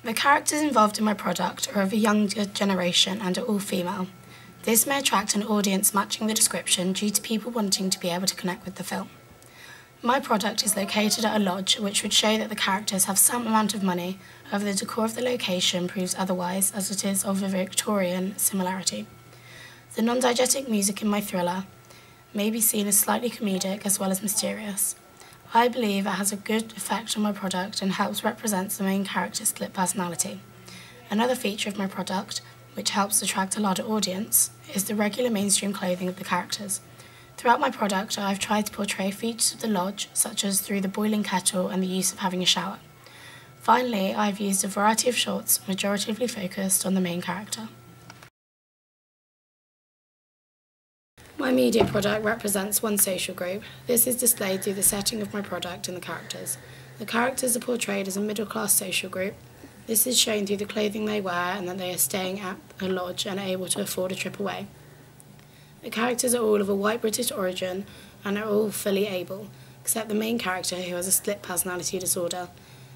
The characters involved in my product are of a younger generation and are all female. This may attract an audience matching the description due to people wanting to be able to connect with the film. My product is located at a lodge, which would show that the characters have some amount of money, however the decor of the location proves otherwise, as it is of a Victorian similarity. The non-diegetic music in my thriller may be seen as slightly comedic as well as mysterious. I believe it has a good effect on my product and helps represent the main character's split personality. Another feature of my product, which helps attract a larger audience, is the regular mainstream clothing of the characters. Throughout my product, I have tried to portray features of the lodge, such as through the boiling kettle and the use of having a shower. Finally, I have used a variety of shots, majoritively focused on the main character. My media product represents one social group. This is displayed through the setting of my product and the characters. The characters are portrayed as a middle-class social group. This is shown through the clothing they wear and that they are staying at a lodge and are able to afford a trip away. The characters are all of a white British origin and are all fully able, except the main character who has a split personality disorder.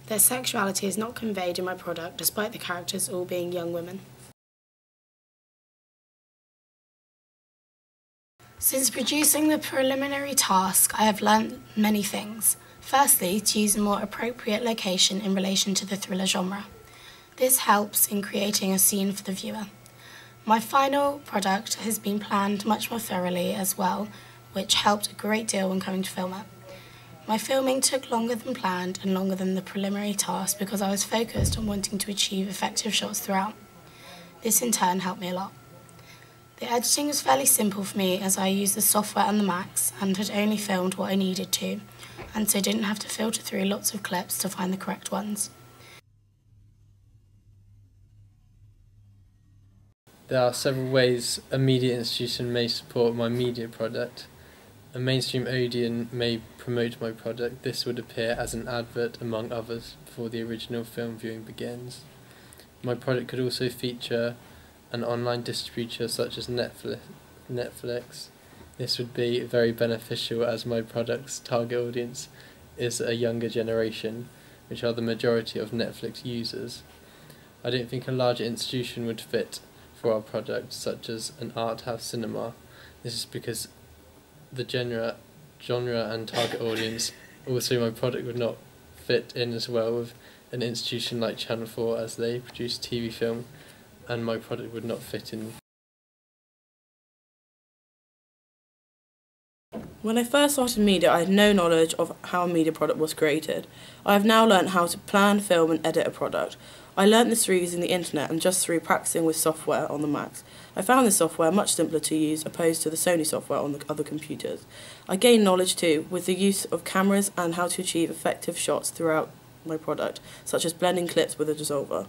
Their sexuality is not conveyed in my product despite the characters all being young women. Since producing the preliminary task, I have learnt many things. Firstly, to use a more appropriate location in relation to the thriller genre. This helps in creating a scene for the viewer. My final product has been planned much more thoroughly as well, which helped a great deal when coming to film it. My filming took longer than planned and longer than the preliminary task because I was focused on wanting to achieve effective shots throughout. This in turn helped me a lot. The editing was fairly simple for me as I used the software and the Macs and had only filmed what I needed to, and so didn't have to filter through lots of clips to find the correct ones. There are several ways a media institution may support my media product. A mainstream audience may promote my product. This would appear as an advert, among others, before the original film viewing begins. My product could also feature an online distributor such as Netflix. This would be very beneficial as my product's target audience is a younger generation, which are the majority of Netflix users. I don't think a larger institution would fit for our product, such as an art house cinema. This is because the genre and target audience, also my product would not fit in as well with an institution like Channel 4 as they produce TV film, and my product would not fit in. When I first started media, I had no knowledge of how a media product was created. I have now learnt how to plan, film and edit a product. I learnt this through using the internet and just through practicing with software on the Macs. I found this software much simpler to use opposed to the Sony software on the other computers. I gained knowledge too with the use of cameras and how to achieve effective shots throughout my product, such as blending clips with a dissolver.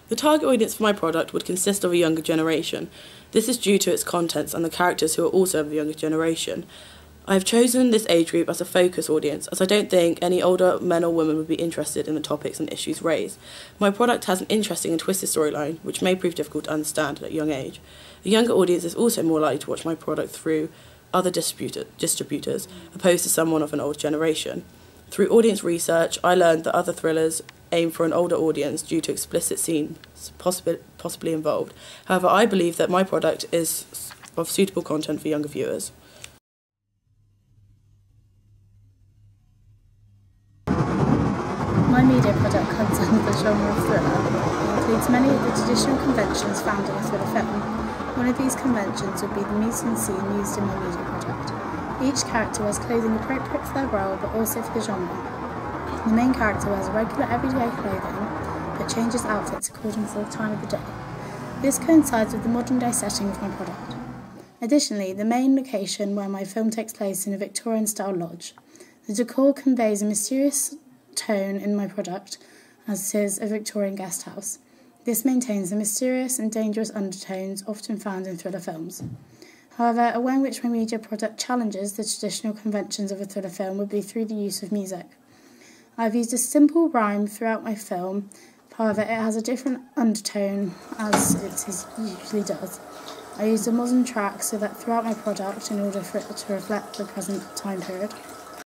The target audience for my product would consist of a younger generation. This is due to its contents and the characters who are also of a younger generation. I have chosen this age group as a focus audience as I don't think any older men or women would be interested in the topics and issues raised. My product has an interesting and twisted storyline which may prove difficult to understand at a young age. A younger audience is also more likely to watch my product through other distributors opposed to someone of an older generation. Through audience research, I learned that other thrillers aim for an older audience due to explicit scenes possibly involved. However, I believe that my product is of suitable content for younger viewers. My media product comes under the genre of thriller. It includes many of the traditional conventions found in a thriller film. One of these conventions would be the mise-en-scene used in my media product. Each character wears clothing appropriate for their role but also for the genre. The main character wears regular everyday clothing but changes outfits according to the time of the day. This coincides with the modern day setting of my product. Additionally, the main location where my film takes place is in a Victorian style lodge. The decor conveys a mysterious tone in my product as it is a Victorian guest house. This maintains the mysterious and dangerous undertones often found in thriller films. However, a way in which my media product challenges the traditional conventions of a thriller film would be through the use of music. I've used a simple rhyme throughout my film, however it has a different undertone as it usually does. I used a modern track so that throughout my product in order for it to reflect the present time period.